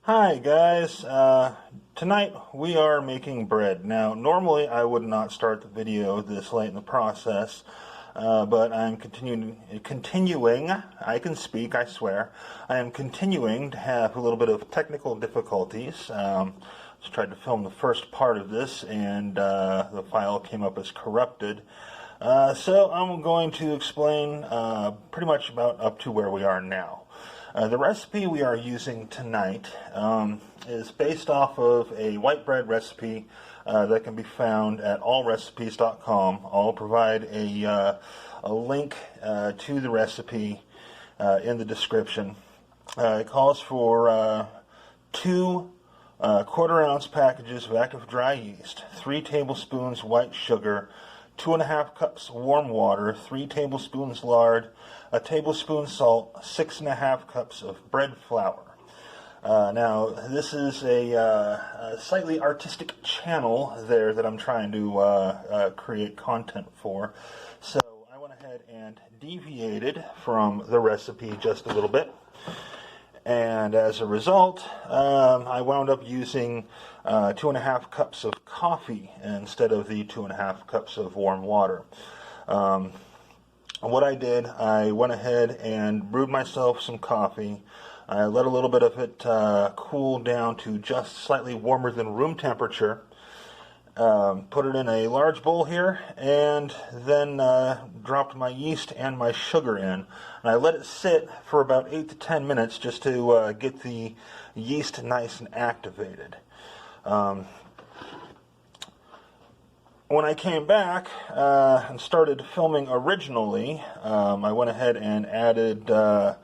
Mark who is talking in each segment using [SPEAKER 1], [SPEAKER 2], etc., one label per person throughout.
[SPEAKER 1] Hi guys, tonight we are making bread. Now normally I would not start the video this late in the process, but I'm continuing, I can speak, I swear. I am continuing to have a little bit of technical difficulties. Just tried to film the first part of this and the file came up as corrupted. So I'm going to explain pretty much about up to where we are now. The recipe we are using tonight is based off of a white bread recipe that can be found at allrecipes.com. I'll provide a link to the recipe in the description. It calls for two quarter-ounce packages of active dry yeast, 3 tablespoons white sugar, 2.5 cups warm water, 3 tablespoons lard, a tablespoon salt, 6.5 cups of bread flour. Now, this is a slightly artistic channel there that I'm trying to create content for. So I went ahead and deviated from the recipe just a little bit. And as a result, I wound up using 2.5 cups of coffee instead of the 2.5 cups of warm water. What I did, I went ahead and brewed myself some coffee. I let a little bit of it cool down to just slightly warmer than room temperature. Put it in a large bowl here, and then dropped my yeast and my sugar in. And I let it sit for about 8 to 10 minutes just to get the yeast nice and activated. When I came back and started filming originally, I went ahead and added the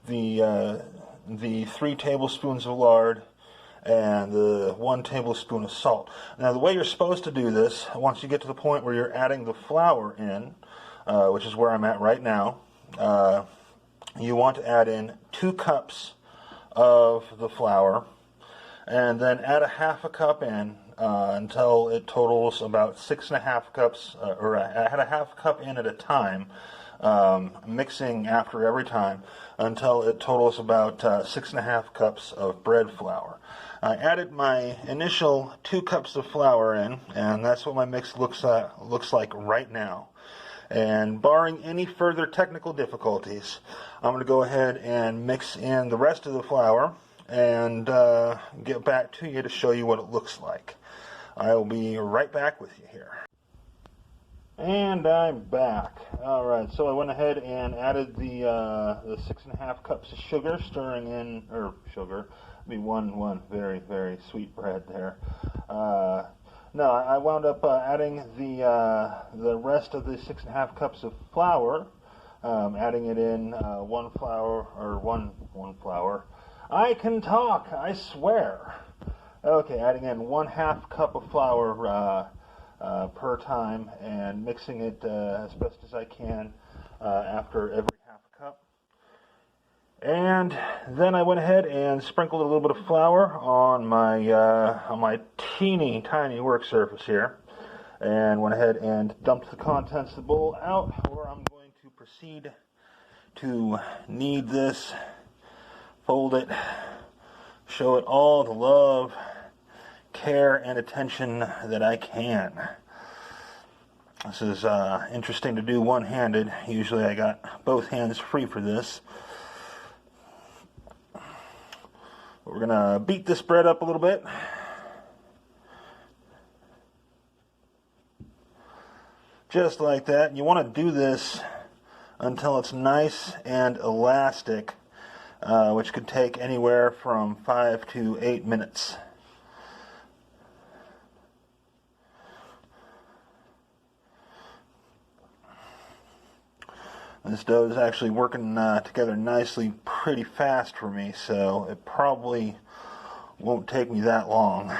[SPEAKER 1] 3 tablespoons of lard and the 1 tablespoon of salt. Now the way you're supposed to do this, once you get to the point where you're adding the flour in, which is where I'm at right now, you want to add in 2 cups of the flour and then add a half a cup in until it totals about 6.5 cups, or add a half cup in at a time, mixing after every time until it totals about 6.5 cups of bread flour. I added my initial 2 cups of flour in, and that's what my mix looks like right now. And barring any further technical difficulties, I'm going to go ahead and mix in the rest of the flour and get back to you to show you what it looks like. I will be right back with you here. And I'm back. Alright, so I went ahead and added the 6.5 cups of sugar, stirring in, or sugar, one very, very sweet bread there. No, I wound up adding the rest of the 6.5 cups of flour, adding it in one flour. I can talk, I swear. Okay, adding in 1/2 cup of flour per time and mixing it as best as I can after every half a cup. And then I went ahead and sprinkled a little bit of flour on my teeny tiny work surface here, and went ahead and dumped the contents of the bowl out, where I'm going to proceed to knead this, fold it, show it all the love, care, and attention that I can. This is interesting to do one-handed. Usually I got both hands free for this. We're going to beat this bread up a little bit. Just like that. You want to do this until it's nice and elastic, which could take anywhere from 5 to 8 minutes. This dough is actually working together nicely pretty fast for me, so it probably won't take me that long.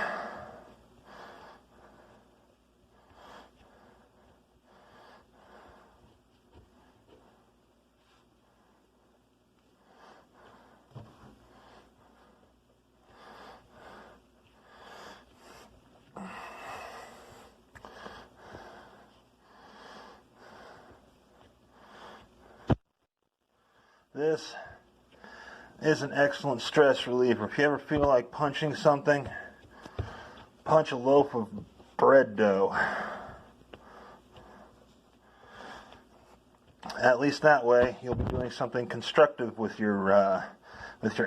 [SPEAKER 1] This is an excellent stress reliever. If you ever feel like punching something, punch a loaf of bread dough. At least that way, you'll be doing something constructive with your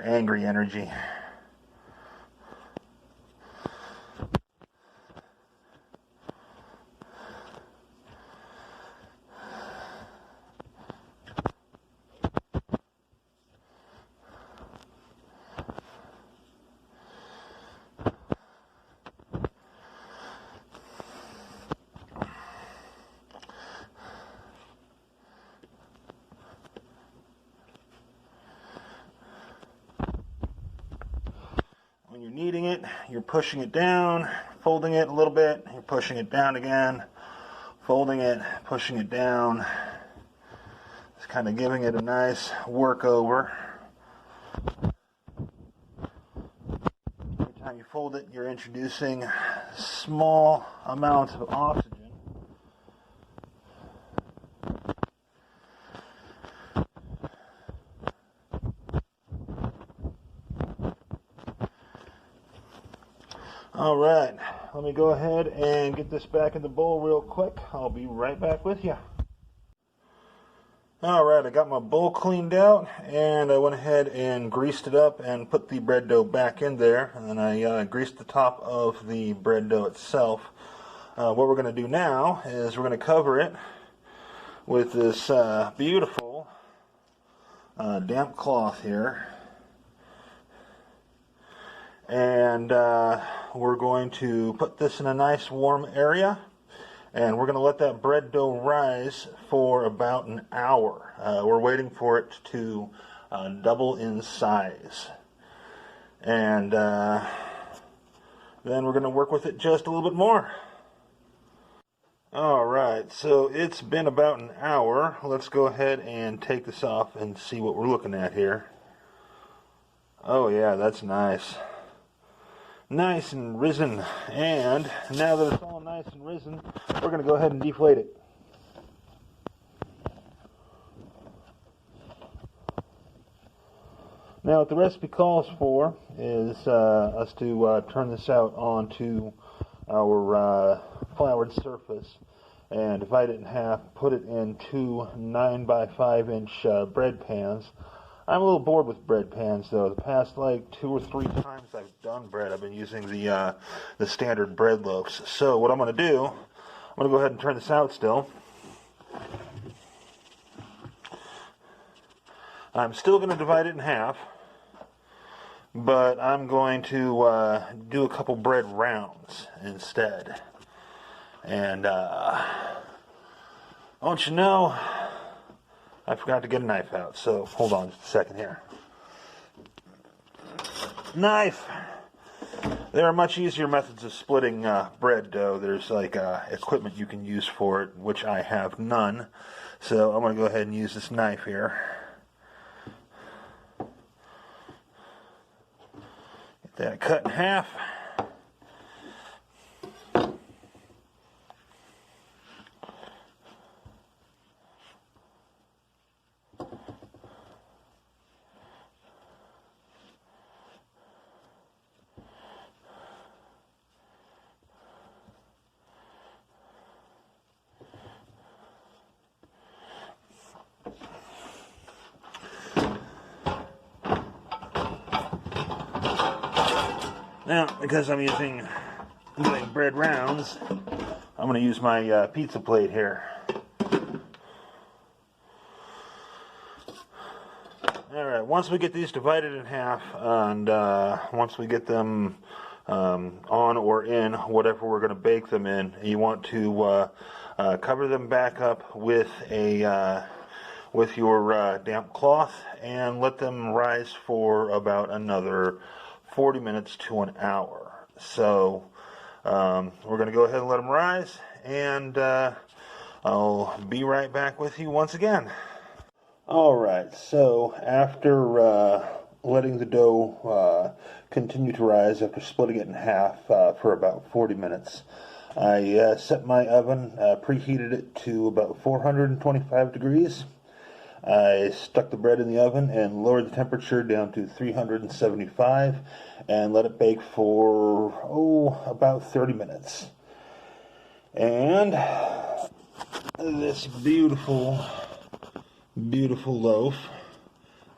[SPEAKER 1] angry energy. When you're kneading it, you're pushing it down, folding it a little bit, you're pushing it down again, folding it, pushing it down. Just kind of giving it a nice workover. Every time you fold it, you're introducing small amounts of oxygen. All right, let me go ahead and get this back in the bowl real quick. I'll be right back with you. All right, I got my bowl cleaned out, and I went ahead and greased it up and put the bread dough back in there. And then I greased the top of the bread dough itself. What we're going to do now is we're going to cover it with this beautiful damp cloth here. And we're going to put this in a nice warm area, and we're going to let that bread dough rise for about an hour. We're waiting for it to double in size, and then we're going to work with it just a little bit more. Alright, so it's been about an hour. Let's go ahead and take this off and see what we're looking at here. Oh yeah, that's nice. Nice and risen. And now that it's all nice and risen, we're going to go ahead and deflate it. Now what the recipe calls for is us to turn this out onto our floured surface and divide it in half, put it in two 9x5 inch bread pans. I'm a little bored with bread pans though. The past like 2 or 3 times I've done bread, I've been using the standard bread loaves. So what I'm going to do, I'm going to go ahead and turn this out still. I'm still going to divide it in half, but I'm going to do a couple bread rounds instead. And don't you know, I forgot to get a knife out, so hold on just a second here. Knife! There are much easier methods of splitting bread dough. There's like equipment you can use for it, which I have none. So I'm going to go ahead and use this knife here. Get that cut in half. Now, because I'm doing bread rounds, I'm going to use my pizza plate here. Alright, once we get these divided in half, and once we get them on or in whatever we're going to bake them in, you want to cover them back up with with your damp cloth and let them rise for about another 40 minutes to an hour. So we're going to go ahead and let them rise, and I'll be right back with you once again. Alright, so after letting the dough continue to rise, after splitting it in half for about 40 minutes, I set my oven, preheated it to about 425 degrees. I stuck the bread in the oven and lowered the temperature down to 375 and let it bake for, about 30 minutes. And this beautiful, beautiful loaf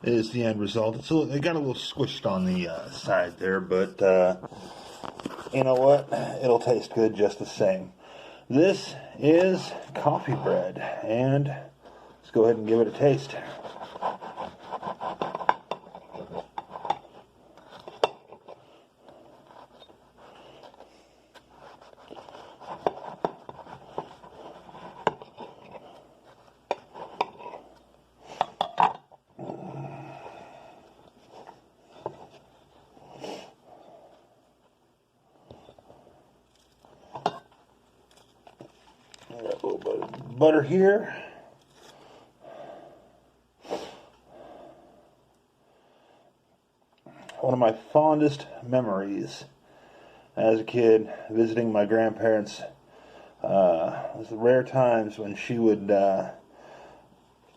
[SPEAKER 1] is the end result. It got a little squished on the side there, but you know what? It'll taste good just the same. This is coffee bread, and let's go ahead and give it a taste. Got a little bit of butter here. One of my fondest memories as a kid visiting my grandparents was the rare times when she would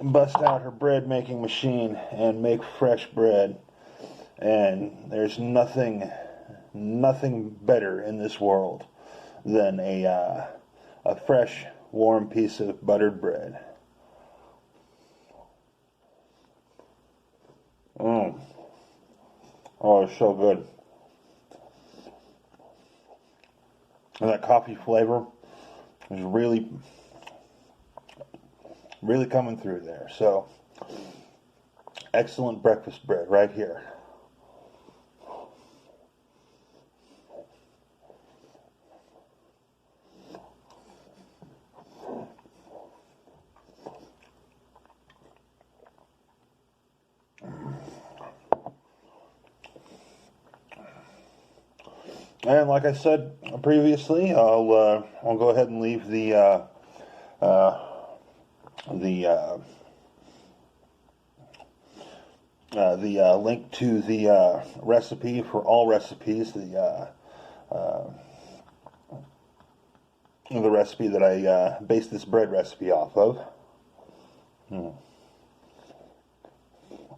[SPEAKER 1] bust out her bread making machine and make fresh bread. And there's nothing better in this world than a fresh, warm piece of buttered bread. Oh, it's so good. And that coffee flavor is really coming through there. So, excellent breakfast bread right here. And like I said previously, I'll go ahead and leave the link to the recipe for all recipes, the recipe that I based this bread recipe off of.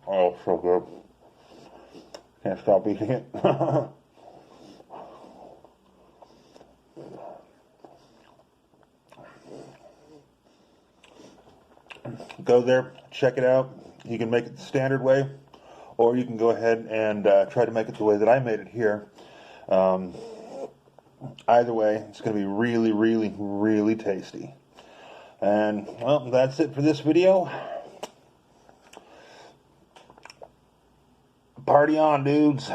[SPEAKER 1] Oh, so good. Can't stop eating it. Go there, check it out. You can make it the standard way, or you can go ahead and try to make it the way that I made it here. Either way, it's going to be really, really, really tasty. And, well, that's it for this video. Party on, dudes.